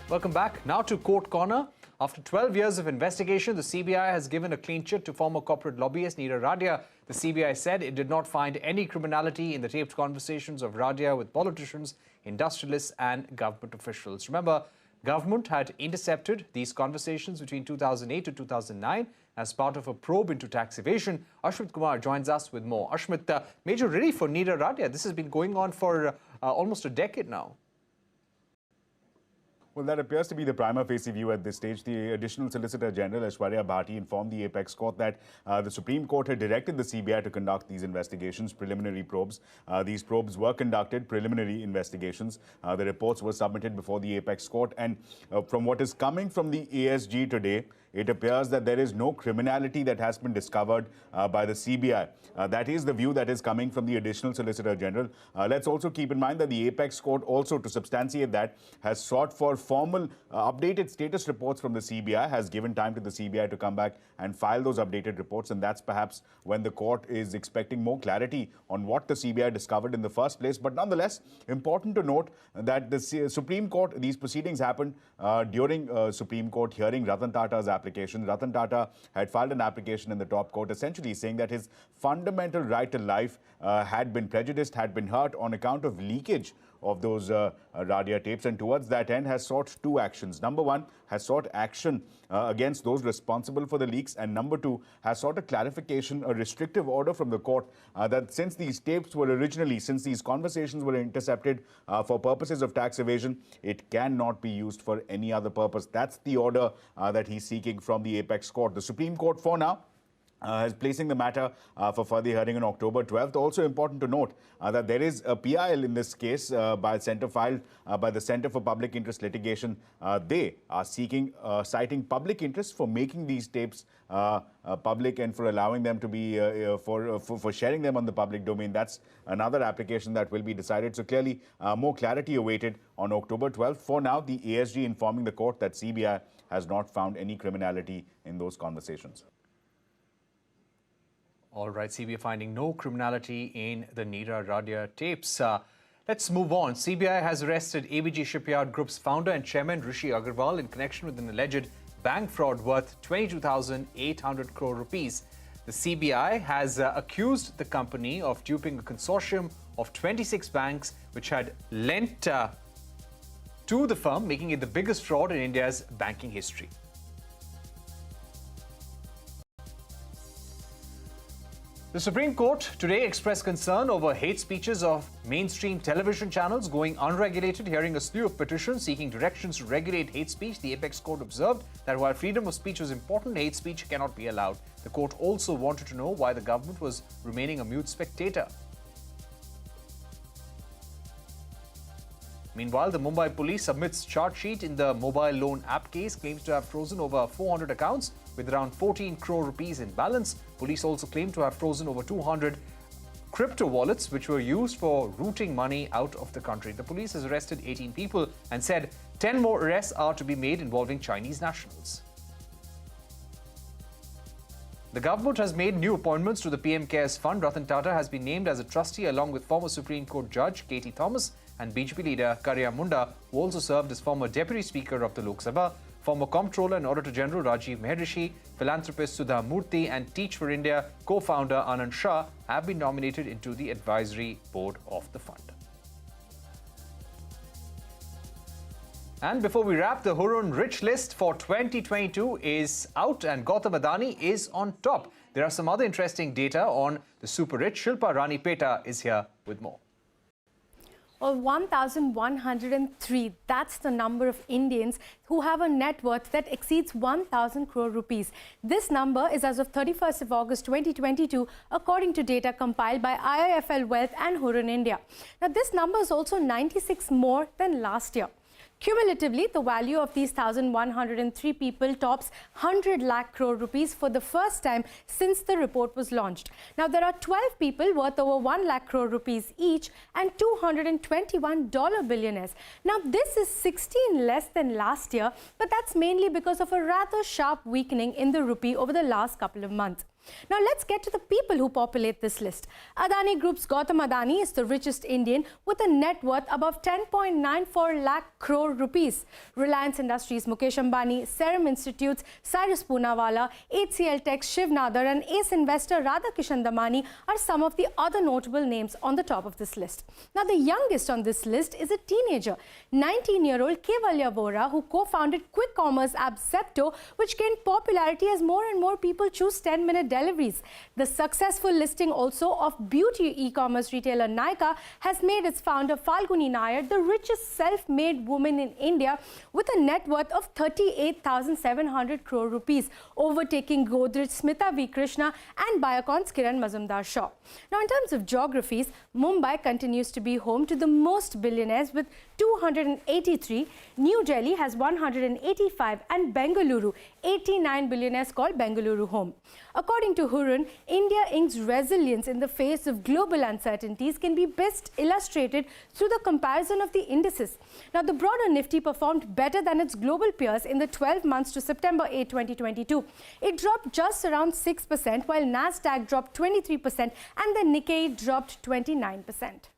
Welcome back. Now to Court Corner. After 12 years of investigation, the CBI has given a clean chit to former corporate lobbyist Niira Radia. The CBI said it did not find any criminality in the taped conversations of Radia with politicians, industrialists and government officials. Remember, government had intercepted these conversations between 2008 to 2009 as part of a probe into tax evasion. Ashmit Kumar joins us with more. Ashmit, major relief for Niira Radia. This has been going on for almost a decade now. Well, that appears to be the prima facie view at this stage. The Additional Solicitor General, Aishwarya Bhati, informed the Apex Court that the Supreme Court had directed the CBI to conduct these investigations, preliminary probes. These probes were conducted, preliminary investigations. The reports were submitted before the Apex Court. And from what is coming from the ASG today, it appears that there is no criminality that has been discovered by the CBI. That is the view that is coming from the Additional Solicitor General. Let's also keep in mind that the Apex Court also, to substantiate that, has sought for formal updated status reports from the CBI, has given time to the CBI to come back and file those updated reports. And that's perhaps when the court is expecting more clarity on what the CBI discovered in the first place. But nonetheless, important to note that the Supreme Court, these proceedings happened during Supreme Court hearing Ratan Tata's application. Ratan Tata had filed an application in the top court essentially saying that his fundamental right to life had been prejudiced, had been hurt on account of leakage of those Radia tapes, and towards that end has sought two actions. Number one, has sought action against those responsible for the leaks, and number two, has sought a clarification, a restrictive order from the court that since these tapes were originally, since these conversations were intercepted for purposes of tax evasion, it cannot be used for any other purpose. That's the order that he's seeking from the Apex Court. The Supreme Court, for now, is placing the matter for further hearing on October 12th. Also important to note that there is a PIL in this case by Centre filed by the Centre for Public Interest Litigation. They are seeking, citing public interest for making these tapes public and for allowing them to be, for sharing them on the public domain. That's another application that will be decided. So clearly, more clarity awaited on October 12th. For now, the ASG informing the court that CBI has not found any criminality in those conversations. All right, CBI finding no criminality in the Niira Radia tapes. Let's move on. CBI has arrested ABG Shipyard Group's founder and chairman Rishi Agarwal in connection with an alleged bank fraud worth 22,800 crore rupees. The CBI has accused the company of duping a consortium of 26 banks which had lent to the firm, making it the biggest fraud in India's banking history. The Supreme Court today expressed concern over hate speeches of mainstream television channels going unregulated. Hearing a slew of petitions seeking directions to regulate hate speech, the Apex Court observed that while freedom of speech was important, hate speech cannot be allowed. The court also wanted to know why the government was remaining a mute spectator. Meanwhile, the Mumbai police submits charge sheet in the mobile loan app case, claims to have frozen over 400 accounts with around 14 crore rupees in balance. Police also claim to have frozen over 200 crypto wallets which were used for routing money out of the country. The police has arrested 18 people and said 10 more arrests are to be made involving Chinese nationals. The government has made new appointments to the PM Cares Fund. Ratan Tata has been named as a trustee along with former Supreme Court Judge K.T. Thomas and BJP leader Karya Munda, who also served as former Deputy Speaker of the Lok Sabha. Former Comptroller and Auditor General Rajiv Mehrishi, philanthropist Sudha Murthy and Teach for India co-founder Anand Shah have been nominated into the advisory board of the fund. And before we wrap, the Hurun Rich List for 2022 is out and Gautam Adani is on top. There are some other interesting data on the super rich. Shilpa Rani Peta is here with more. Well, 1,103, that's the number of Indians who have a net worth that exceeds 1,000 crore rupees. This number is as of 31st of August 2022, according to data compiled by IIFL Wealth and Hurun India. Now, this number is also 96 more than last year. Cumulatively, the value of these 1,103 people tops 100 lakh crore rupees for the first time since the report was launched. Now, there are 12 people worth over 1 lakh crore rupees each and $221 billionaires. Now, this is 16 less than last year, but that's mainly because of a rather sharp weakening in the rupee over the last couple of months. Now let's get to the people who populate this list. Adani Group's Gautam Adani is the richest Indian with a net worth above 10.94 lakh crore rupees. Reliance Industries Mukesh Ambani, Serum Institute's Cyrus Poonawalla, HCL Tech's Shiv Nadar and Ace investor Radhakishan Damani are some of the other notable names on the top of this list. Now the youngest on this list is a teenager, 19-year-old Kevalya Vora, who co-founded quick commerce app Zepto, which gained popularity as more and more people choose 10-minute deliveries. The successful listing also of beauty e-commerce retailer Nykaa has made its founder Falguni Nayar the richest self-made woman in India with a net worth of 38,700 crore rupees, overtaking Godrej Smita V. Krishna and Biocon's Kiran Mazumdar-Shaw. Now, in terms of geographies, Mumbai continues to be home to the most billionaires with 283, New Delhi has 185 and Bengaluru, 89 billionaires call Bengaluru home. According to Hurun, India Inc.'s resilience in the face of global uncertainties can be best illustrated through the comparison of the indices. Now, the broader Nifty performed better than its global peers in the 12 months to September 8, 2022. It dropped just around 6%, while Nasdaq dropped 23% and the Nikkei dropped 29%.